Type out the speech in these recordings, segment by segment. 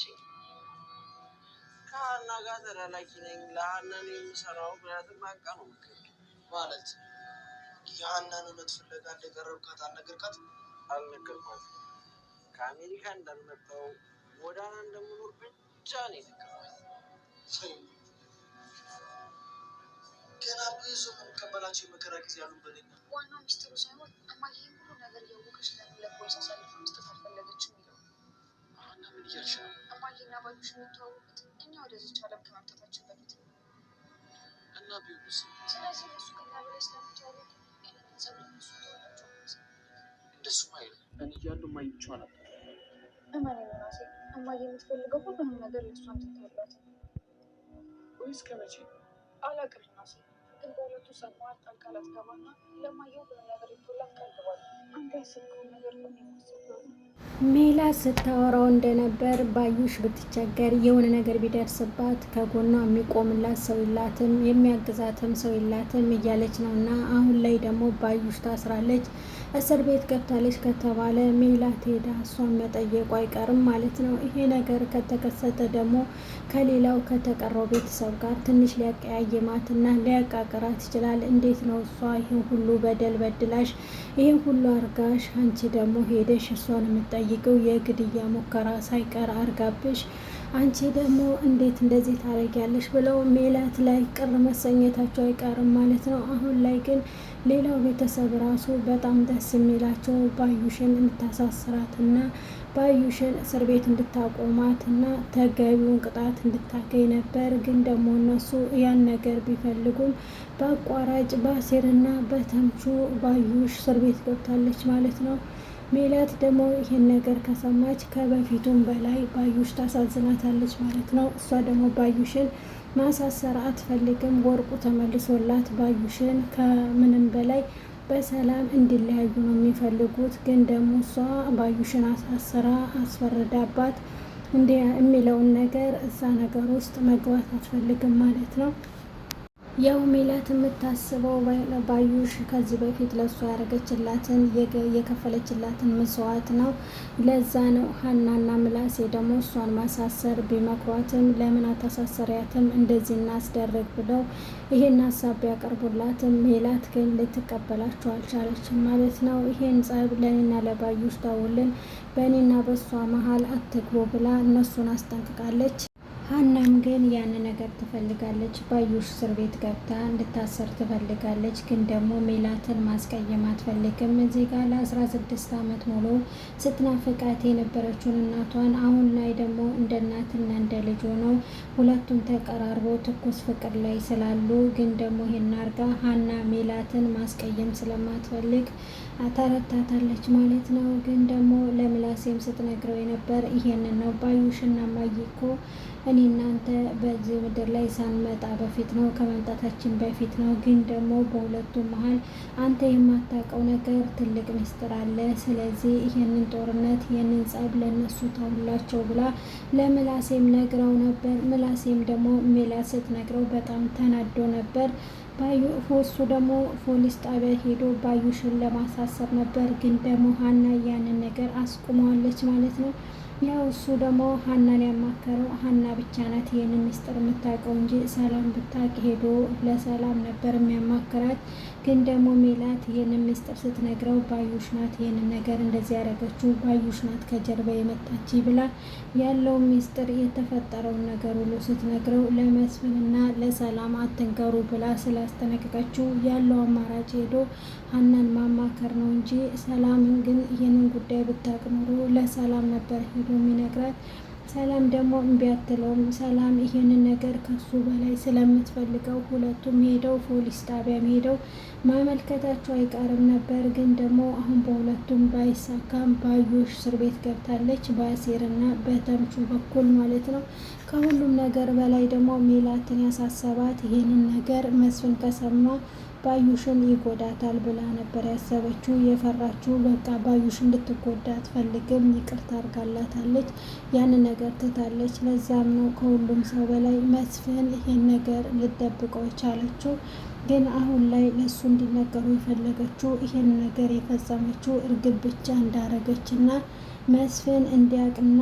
አልተመቸኝም። ከሀና ጋር ተላላኪ ነኝ ለሀና ነው የምሰራው ብላትም አንቃ ነው ማለት የሀናን እውነት ፍለጋ እንደቀረብካት አልነገርካት? አልነገርኳትም። ከአሜሪካ እንዳልመጣሁ ጎዳና እንደምኖር ብቻ ነው የነገርኳት። ገና ብዙ የምንቀበላቸው የመከራ ጊዜ ያሉ በለኛ። ዋናው ሚስጥሩ ሳይሆን እማዬ ሁሉ ነገር እያወቀች ለምን ለፖሊስ አሳልፋ መስጠት አልፈለገችም የሚለው። ሀና ምን እያልሽ ነው? እማዬና ባዩሽ የሚተዋወቁት እኛ ወደዚች ዓለም ከመምጣታችን በፊት ነው እና ቢሆንስ? ስለዚህ እነሱ ከኛ በላይ ስለሚተዋወቁ ይህንን ጸብ ለነሱ ተወላቸው። እንደሱም አይደለም። እኔ እያሉ እማዬ ብቻዋን ነበር። እማዬ ምናሴ እማዬ የምትፈልገው ሁሉንም ነገር ለእሷ እንድትተውላት ወይስ ከመቼ? አላውቅም ምናሴ፣ ግን በሁለቱ ሰማዋል ጣልቃ ላትገባና ለማየው ሁሉ ነገር ይቶላት ቀልባል። አንተ ያሰብከውን ነገር ሁሉ የማስበው ሜላት ስታወራው እንደነበር ባዩሽ ብትቸገር የሆነ ነገር ቢደርስባት ከጎኗ የሚቆምላት ሰው የላትም፣ የሚያግዛትም ሰው የላትም እያለች ነው። እና አሁን ላይ ደግሞ ባዩሽ ታስራለች፣ እስር ቤት ገብታለች ከተባለ ሜላት ሄዳ እሷን መጠየቁ አይቀርም ማለት ነው። ይሄ ነገር ከተከሰተ ደግሞ ከሌላው ከተቀረው ቤተሰብ ጋር ትንሽ ሊያቀያይማትና ሊያቃቅራት ይችላል። እንዴት ነው እሷ ይህን ሁሉ በደል በድላሽ ይህን ሁሉ አርጋሽ አንቺ ደግሞ ሄደሽ እሷን የምትጠይቀው የግድያ ሙከራ ሳይቀር አርጋብሽ አንቺ ደግሞ እንዴት እንደዚህ ታደርጊያለሽ ብለው ሜላት ላይ ቅር መሰኘታቸው አይቀርም ማለት ነው። አሁን ላይ ግን ሌላው ቤተሰብ ራሱ በጣም ደስ የሚላቸው ባዩሽን እንድታሳስራትና ባዩሽን እስር ቤት እንድታቆማትና ተገቢውን ቅጣት እንድታገኝ ነበር። ግን ደግሞ እነሱ ያን ነገር ቢፈልጉም በአቋራጭ በአሴርና በተምቹ ባዩሽ እስር ቤት ገብታለች ማለት ነው። ሜላት ደግሞ ይህን ነገር ከሰማች ከበፊቱም በላይ ባዩሽ ታሳዝናታለች ማለት ነው። እሷ ደግሞ ባዩሽን ማሳሰር አትፈልግም። ወርቁ ተመልሶላት ባዩሽን ከምንም በላይ በሰላም እንዲለያዩ ነው የሚፈልጉት። ግን ደግሞ እሷ ባዩሽን አሳስራ አስፈረዳባት እንዲህ የሚለውን ነገር እዛ ነገር ውስጥ መግባት አትፈልግም ማለት ነው። ያው ሜላት የምታስበው ባዩሽ ከዚህ በፊት ለእሷ ያደረገችላትን የከፈለችላትን መስዋዕት ነው። ለዛ ነው ሀናና ምላሴ ደግሞ እሷን ማሳሰር ቢመክሯትም ለምን አታሳሰሪያትም እንደዚህ እናስደርግ ብለው ይሄን ሀሳብ ቢያቀርቡላትም ሜላት ግን ልትቀበላቸው አልቻለችም ማለት ነው። ይሄን ጸብ ለእኔና ለባዩሽ ተውልን፣ በእኔና በእሷ መሀል አትግቡ ብላ እነሱን አስጠንቅቃለች። ሀናም ግን ያን ነገር ትፈልጋለች። ባዩሽ እስር ቤት ገብታ እንድታሰር ትፈልጋለች። ግን ደግሞ ሜላትን ማስቀየም አትፈልግም። እዚህ ጋር ለ16 ዓመት ሙሉ ስትናፍቃት የነበረችውን እናቷን አሁን ላይ ደግሞ እንደ እናትና እንደ ልጅ ሆነው ሁለቱም ተቀራርቦ ትኩስ ፍቅር ላይ ስላሉ ግን ደግሞ ይሄን አርጋ ሀና ሜላትን ማስቀየም ስለማትፈልግ አታረታታለች ማለት ነው። ግን ደግሞ ለምላሴም ስትነግረው የነበር ይሄንን ነው። ባዩሽና ማይኮ እኔ እናንተ በዚህ ምድር ላይ ሳንመጣ በፊት ነው ከመምጣታችን በፊት ነው። ግን ደግሞ በሁለቱ መሀል አንተ የማታውቀው ነገር ትልቅ ምስጢር አለ። ስለዚህ ይህንን ጦርነት ይህንን ጸብ ለነሱ ተውላቸው ብላ ለምላሴም ነግረው ነበር። ምላሴም ደግሞ ሜላት ስትነግረው በጣም ተናዶ ነበር። እሱ ደግሞ ፖሊስ ጣቢያ ሄዶ ባዩሽን ለማሳሰር ነበር። ግን ደግሞ ሀና ያንን ነገር አስቁመዋለች ማለት ነው። ያው እሱ ደግሞ ሀናን ያማከረው ሀና ብቻ ናት ይህንን ምስጢር የምታውቀው እንጂ ሰላም ብታውቅ ሄዶ ለሰላም ነበር የሚያማክራት። ግን ደግሞ ሜላት ይህንን ምስጢር ስትነግረው ባዩሽ ናት ይህንን ነገር እንደዚህ ያደረገችው ባዩሽ ናት ከጀርባ የመጣች ብላ ያለው ምስጢር የተፈጠረውን ነገር ሁሉ ስትነግረው ለመስፍንና ለሰላም አትንገሩ ብላ ስላስጠነቀቀችው ያለው አማራጭ ሄዶ ሀናን ማማከር ነው እንጂ ሰላምን ግን ይህንን ጉዳይ ብታውቅ ኖሮ ለሰላም ነበር ሄዶ የሚነግራት። ሰላም ደግሞ እምቢ አትለውም። ሰላም ይሄንን ነገር ከሱ በላይ ስለምትፈልገው ሁለቱም ሄደው ፖሊስ ጣቢያም ሄደው ማመልከታቸው አይቀርም ነበር። ግን ደግሞ አሁን በሁለቱም ባይሳካም ባዩሽ እስር ቤት ገብታለች፣ በአሴርና በተምቹ በኩል ማለት ነው። ከሁሉም ነገር በላይ ደግሞ ሜላትን ያሳሰባት ይሄንን ነገር መስፍን ከሰማ ባዩሽን ይጎዳታል ብላ ነበር ያሰበችው የፈራችው። በቃ ባዩሽ እንድትጎዳ አትፈልግም። ይቅርታ አድርጋላታለች፣ ያን ነገር ትታለች። ለዛም ነው ከሁሉም ሰው በላይ መስፍን ይሄን ነገር ልትደብቀው የቻለችው። ግን አሁን ላይ ለሱ እንዲነገሩ የፈለገችው ይሄን ነገር የፈጸመችው እርግብ ብቻ እንዳረገች እና መስፍን እንዲያውቅና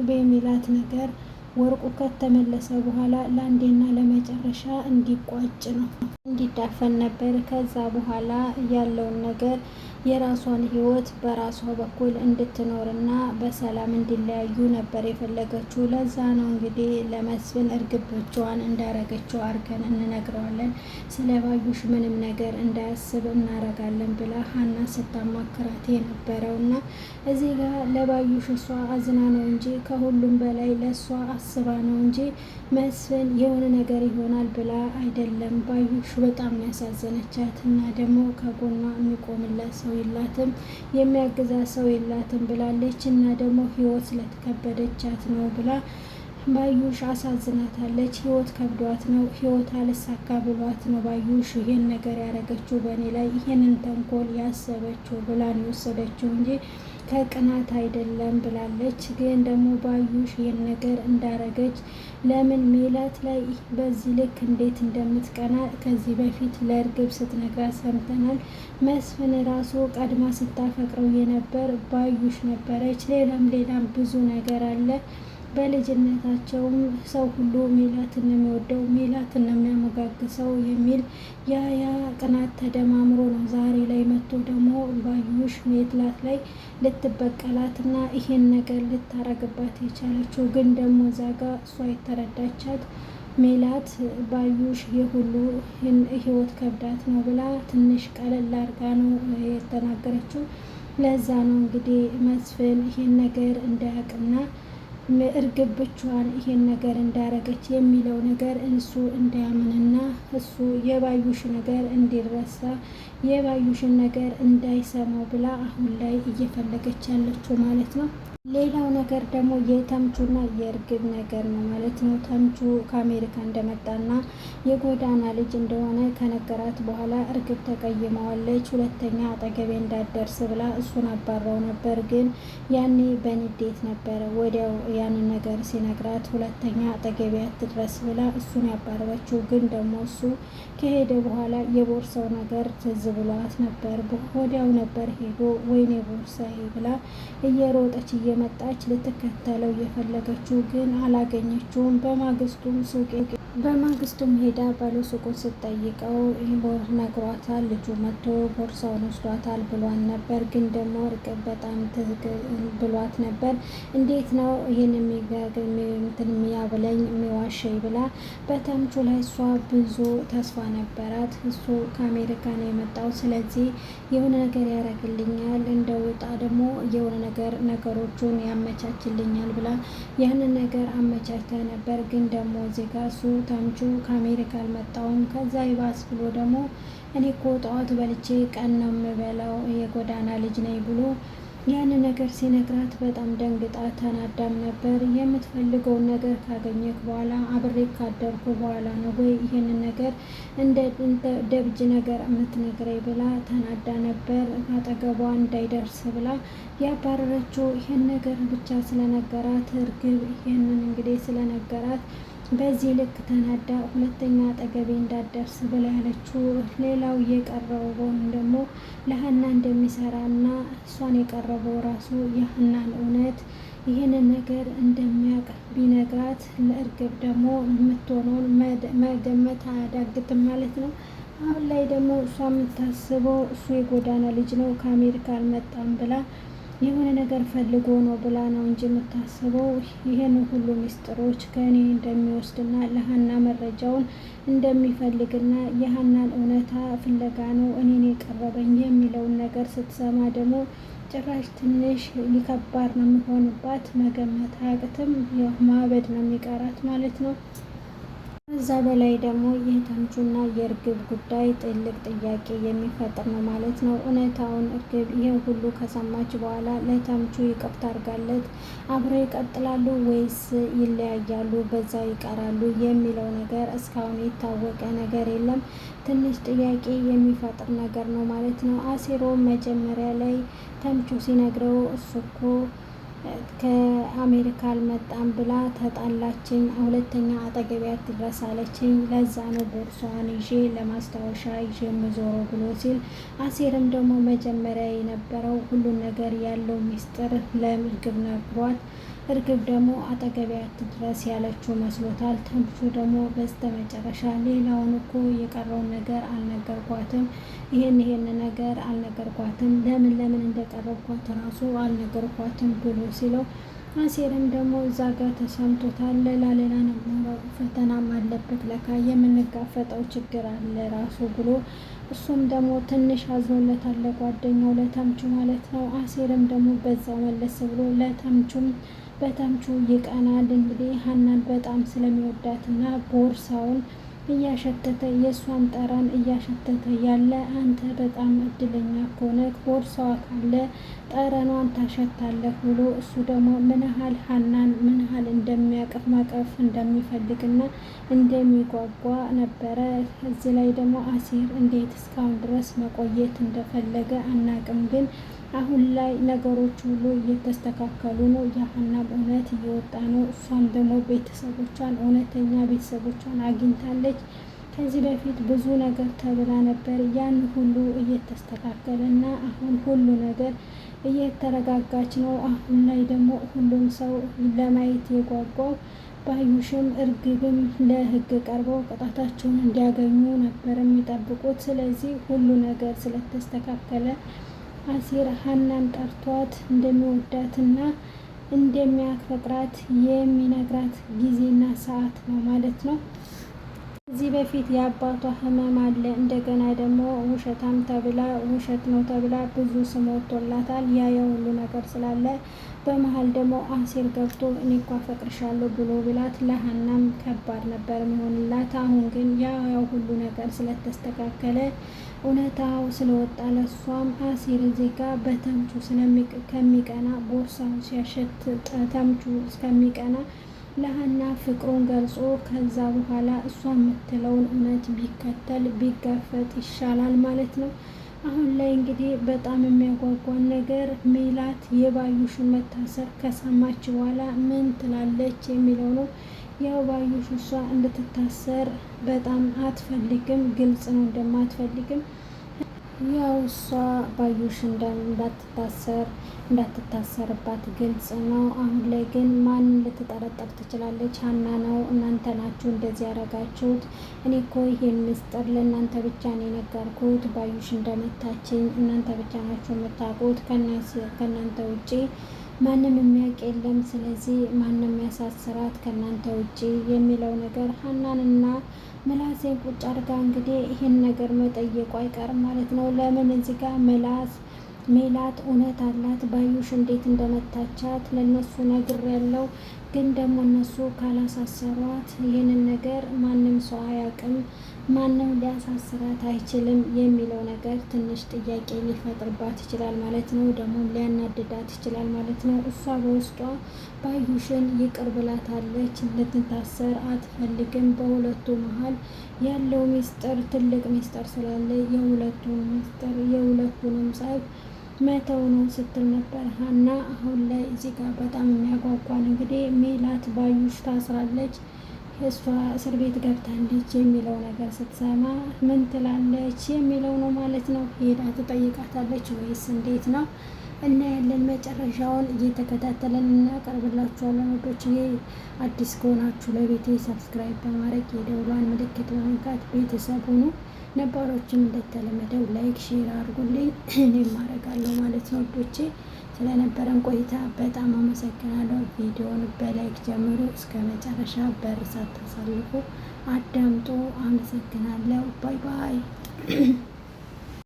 በሚላት ነገር ወርቁ ከተመለሰ በኋላ ለአንዴና ለመጨረሻ እንዲቋጭ ነው፣ እንዲዳፈን ነበር። ከዛ በኋላ ያለውን ነገር የራሷን ህይወት በራሷ በኩል እንድትኖርና በሰላም እንዲለያዩ ነበር የፈለገችው። ለዛ ነው እንግዲህ ለመስፍን እርግብ ብቻዋን እንዳረገችው አርገን እንነግረዋለን። ስለ ባዩሽ ምንም ነገር እንዳያስብ እናረጋለን ብላ ሀና ስታማክራት የነበረው እና እዚህ ጋር ለባዩሽ እሷ አዝና ነው እንጂ ከሁሉም በላይ ለእሷ አስባ ነው እንጂ መስፍን የሆነ ነገር ይሆናል ብላ አይደለም። ባዩሽ በጣም ያሳዘነቻት እና ደግሞ ከጎኗ የሚቆምላት ሰው የላትም፣ የሚያግዛት ሰው የላትም ብላለች። እና ደግሞ ህይወት ስለተከበደቻት ነው ብላ ባዩሽ አሳዝናታለች። ህይወት ከብዷት ነው፣ ህይወት አልሳካ ብሏት ነው ባዩሽ ይሄን ነገር ያደረገችው በእኔ ላይ ይሄንን ተንኮል ያሰበችው ብላን የወሰደችው እንጂ ከቅናት አይደለም ብላለች። ግን ደግሞ ባዩሽ ይህን ነገር እንዳረገች ለምን ሜላት ላይ በዚህ ልክ እንዴት እንደምትቀና ከዚህ በፊት ለእርግብ ስትነግራት ሰምተናል። መስፍን ራሱ ቀድማ ስታፈቅረው የነበር ባዩሽ ነበረች። ሌላም ብዙ ነገር አለ። በልጅነታቸውም ሰው ሁሉ ሜላትን ነው የሚወደው፣ ሜላትን ነው የሚያሞጋግሰው የሚል ያ ቅናት ተደማምሮ ነው ዛሬ ላይ መጥቶ ደግሞ ባዩሽ ሜላት ላይ ልትበቀላትና ይሄን ነገር ልታረግባት የቻለችው። ግን ደግሞ ዛጋ እሷ የተረዳቻት ሜላት ባዩሽ የሁሉ ህይወት ከብዳት ነው ብላ ትንሽ ቀለል አርጋ ነው የተናገረችው። ለዛ ነው እንግዲህ መስፍን ይሄን ነገር እንዳያውቅና እርግብ ብቻዋን ይሄን ነገር እንዳረገች የሚለው ነገር እሱ እንዳያምንና እሱ የባዩሽ ነገር እንዲረሳ የባዩሽን ነገር እንዳይሰማው ብላ አሁን ላይ እየፈለገች ያለችው ማለት ነው። ሌላው ነገር ደግሞ የተምቹና የእርግብ ነገር ነው ማለት ነው። ተምቹ ከአሜሪካ እንደመጣና የጎዳና ልጅ እንደሆነ ከነገራት በኋላ እርግብ ተቀይመዋለች። ሁለተኛ አጠገቤ እንዳደርስ ብላ እሱን አባራው ነበር። ግን ያኔ በንዴት ነበረ ወዲያው ያንን ነገር ሲነግራት ሁለተኛ አጠገቤ አትድረስ ብላ እሱን ያባረረችው። ግን ደግሞ እሱ ከሄደ በኋላ የቦርሳው ነገር ትዝ ብሏት ነበር። ወዲያው ነበር ሄዶ ወይኔ ቦርሳዬ ብላ እየሮጠች እየመጣች ልትከተለው እየፈለገችው ግን አላገኘችውም። በማግስቱም ሄዳ ባለ ሱቁን ስትጠይቀው ነግሯታል። ልጁ መጥቶ ቦርሳውን ወስዷታል ብሏን ነበር። ግን ደግሞ እርግብ በጣም ብሏት ነበር። እንዴት ነው ይህን የሚያብለኝ የሚዋሸኝ ብላ በተምቹ ላይ እሷ ብዙ ተስፋ ነበራት። እሱ ከአሜሪካ ነው የመጣው፣ ስለዚህ የሆነ ነገር ያደርግልኛል፣ እንደወጣ ደግሞ የሆነ ነገሮቹን ያመቻችልኛል ብላ ያንን ነገር አመቻችታ ነበር። ግን ደግሞ ዜጋ እሱ ተምቹ ከአሜሪካ አልመጣውም። ከዛ ይባስ ብሎ ደግሞ እኔ እኮ ጠዋት በልቼ ቀን ነው የምበላው የጎዳና ልጅ ነኝ ብሎ ያን ነገር ሲነግራት በጣም ደንግጣ ተናዳም ነበር። የምትፈልገውን ነገር ካገኘክ በኋላ አብሬ ካደርኩ በኋላ ነው ወይ ይህንን ነገር እንደ ደብጅ ነገር የምትነግረኝ ብላ ተናዳ ነበር። አጠገቧ እንዳይደርስ ብላ ያባረረችው ይህን ነገር ብቻ ስለነገራት እርግብ ይህንን እንግዲህ ስለነገራት በዚህ ልክ ተናዳ ሁለተኛ አጠገቤ እንዳደርስ ብላ ያለችው። ሌላው የቀረበውን ደግሞ ለሀና እንደሚሰራና እሷን የቀረበው ራሱ የሀናን እውነት ይህንን ነገር እንደሚያውቅ ቢነግራት ለእርግብ ደግሞ የምትሆነውን መገመት አያዳግትም ማለት ነው። አሁን ላይ ደግሞ እሷ የምታስበው እሱ የጎዳና ልጅ ነው ከአሜሪካ አልመጣም ብላ የሆነ ነገር ፈልጎ ነው ብላ ነው እንጂ የምታስበው ይህን ሁሉ ሚስጥሮች ከእኔ እንደሚወስድና ለሀና መረጃውን እንደሚፈልግና የሀናን እውነታ ፍለጋ ነው እኔን የቀረበኝ የሚለውን ነገር ስትሰማ ደግሞ ጭራሽ ትንሽ ሊከባድ ነው የሚሆንባት። መገመት አያቅትም፣ ማበድ ነው የሚቀራት ማለት ነው። ከዛ በላይ ደግሞ የተምቹና የእርግብ ጉዳይ ትልቅ ጥያቄ የሚፈጥር ነው ማለት ነው። እውነታውን እርግብ ይህን ሁሉ ከሰማች በኋላ ለተምቹ ይቅርታ አድርጋለት አብረው ይቀጥላሉ ወይስ ይለያያሉ፣ በዛው ይቀራሉ የሚለው ነገር እስካሁን የታወቀ ነገር የለም። ትንሽ ጥያቄ የሚፈጥር ነገር ነው ማለት ነው። አሴሮ መጀመሪያ ላይ ተምቹ ሲነግረው እሱ እኮ ከአሜሪካ አልመጣም ብላ ተጣላችኝ፣ ሁለተኛ አጠገቤ አትድረስ አለችኝ። ለዛ ነው ቦርሷን ይዤ ለማስታወሻ ይዤ የምዞረው ብሎ ሲል፣ አሴርም ደግሞ መጀመሪያ የነበረው ሁሉን ነገር ያለው ሚስጥር ለእርግብ ነግሯት፣ እርግብ ደግሞ አጠገቤ አትድረስ ያለችው መስሎታል። ተምቹ ደግሞ በስተ መጨረሻ ሌላውን እኮ የቀረውን ነገር አልነገርኳትም፣ ይሄን ነገር አልነገርኳትም፣ ለምን እንደቀረብኳት ራሱ አልነገርኳትም ብሎ ሲለው፣ አሴርም ደግሞ እዛ ጋር ተሰምቶታል። ሌላ ነው ፈተናም አለበት ለካ የምንጋፈጠው ችግር አለ ራሱ ብሎ እሱም ደግሞ ትንሽ አዝኖለታል ለጓደኛው ለተምቹ ማለት ነው። አሴርም ደግሞ በዛው መለስ ብሎ ለተምቹም በተምቹ ይቀናል። እንግዲህ ሀናን በጣም ስለሚወዳትና ቦርሳውን እያሸተተ የእሷን ጠረን እያሸተተ ያለ አንተ በጣም እድለኛ ከሆነህ ቦርሳዋ ካለ ጠረኗን ታሸታለህ ብሎ እሱ ደግሞ ምን ያህል ሀናን ምን ያህል እንደሚያቅፍ ማቀፍ እንደሚፈልግና እንደሚጓጓ ነበረ። እዚህ ላይ ደግሞ አሴር እንዴት እስካሁን ድረስ መቆየት እንደፈለገ አናቅም፣ ግን አሁን ላይ ነገሮች ሁሉ እየተስተካከሉ ነው። የሀናም እውነት እየወጣ ነው። እሷም ደግሞ ቤተሰቦቿን እውነተኛ ቤተሰቦቿን አግኝታለች። ከዚህ በፊት ብዙ ነገር ተብላ ነበር። ያን ሁሉ እየተስተካከለ እና አሁን ሁሉ ነገር እየተረጋጋች ነው። አሁን ላይ ደግሞ ሁሉም ሰው ለማየት የጓጓው ባዩሽም እርግብም ለሕግ ቀርበው ቅጣታቸውን እንዲያገኙ ነበር የሚጠብቁት። ስለዚህ ሁሉ ነገር ስለተስተካከለ አሴር ሀናን ጠርቷት እንደሚወዳትና እንደሚያፈቅራት የሚነግራት ጊዜና ሰዓት ነው ማለት ነው። ከዚህ በፊት የአባቷ ህመም አለ፣ እንደገና ደግሞ ውሸታም ተብላ ውሸት ነው ተብላ ብዙ ስም ወጥቶላታል። ያ ሁሉ ነገር ስላለ በመሀል ደግሞ አሴር ገብቶ እኔ እኮ አፈቅርሻለሁ ብሎ ብላት ለሀናም ከባድ ነበር የሚሆንላት። አሁን ግን ያው ሁሉ ነገር ስለተስተካከለ እውነታው ስለወጣ ለሷም አሴር ዜጋ በተምቹ ከሚቀና ቦርሳውን ሲያሸት ተምቹ እስከሚቀና ለሀና ፍቅሩን ገልጾ ከዛ በኋላ እሷ የምትለውን እውነት ቢከተል ቢጋፈጥ ይሻላል ማለት ነው። አሁን ላይ እንግዲህ በጣም የሚያጓጓን ነገር ሜላት የባዩሽን መታሰር ከሰማች በኋላ ምን ትላለች የሚለው ነው። ያው ባዩሽ እሷ እንድትታሰር በጣም አትፈልግም፣ ግልጽ ነው እንደማትፈልግም። ያው እሷ ባዩሽ እንዳትታሰርባት ግልጽ ነው። አሁን ላይ ግን ማን ልትጠረጠር ትችላለች? ሀና ነው። እናንተ ናችሁ እንደዚህ ያደረጋችሁት። እኔ እኮ ይሄን ምስጢር ለእናንተ ብቻ ነው የነገርኩት። ባዩሽ እንደመታችኝ እናንተ ብቻ ናችሁ የምታውቁት። ከእናንተ ውጪ ማንም የሚያውቅ የለም። ስለዚህ ማንም ያሳስራት ከእናንተ ውጪ የሚለው ነገር ሀናንና ምላሴን ቁጭ አድርጋ እንግዲህ ይህን ነገር መጠየቁ አይቀርም ማለት ነው። ለምን እዚህ ጋር ሜላት እውነት አላት። ባዩሽ እንዴት እንደመታቻት ለነሱ ነግር ያለው ግን ደግሞ እነሱ ካላሳሰሯት ይህንን ነገር ማንም ሰው አያውቅም፣ ማንም ሊያሳስራት አይችልም የሚለው ነገር ትንሽ ጥያቄ ሊፈጥርባት ይችላል ማለት ነው። ደግሞ ሊያናድዳት ይችላል ማለት ነው። እሷ በውስጧ ባዩሽን ይቅር ብላታለች፣ ልትታሰር አትፈልግም። በሁለቱ መሀል ያለው ሚስጥር ትልቅ ሚስጥር ስላለ የሁለቱንም ጸብ መተው ነው ስትል ነበር ሀና። አሁን ላይ እዚህ ጋር በጣም የሚያጓጓን እንግዲህ ሜላት ባዩሽ ታስራለች፣ እሷ እስር ቤት ገብታለች የሚለው ነገር ስትሰማ ምን ትላለች የሚለው ነው ማለት ነው። ሄዳ ትጠይቃታለች ወይስ እንዴት ነው? እና ያለን መጨረሻውን እየተከታተለን እናቀርብላችኋለን። ወዶች አዲስ ከሆናችሁ ለቤቴ ሰብስክራይብ በማድረግ የደውሏን ምልክት በመንካት ቤተሰብ ሁኑ። ነባሮችም እንደተለመደው ላይክ ሼር አድርጉልኝ፣ እኔም አደርጋለሁ ማለት ነው። ወዶቼ ስለነበረን ቆይታ በጣም አመሰግናለሁ። ቪዲዮውን በላይክ ጀምሮ እስከ መጨረሻ በርሳት ተሳልፎ አዳምጦ አመሰግናለሁ። ባይ ባይ።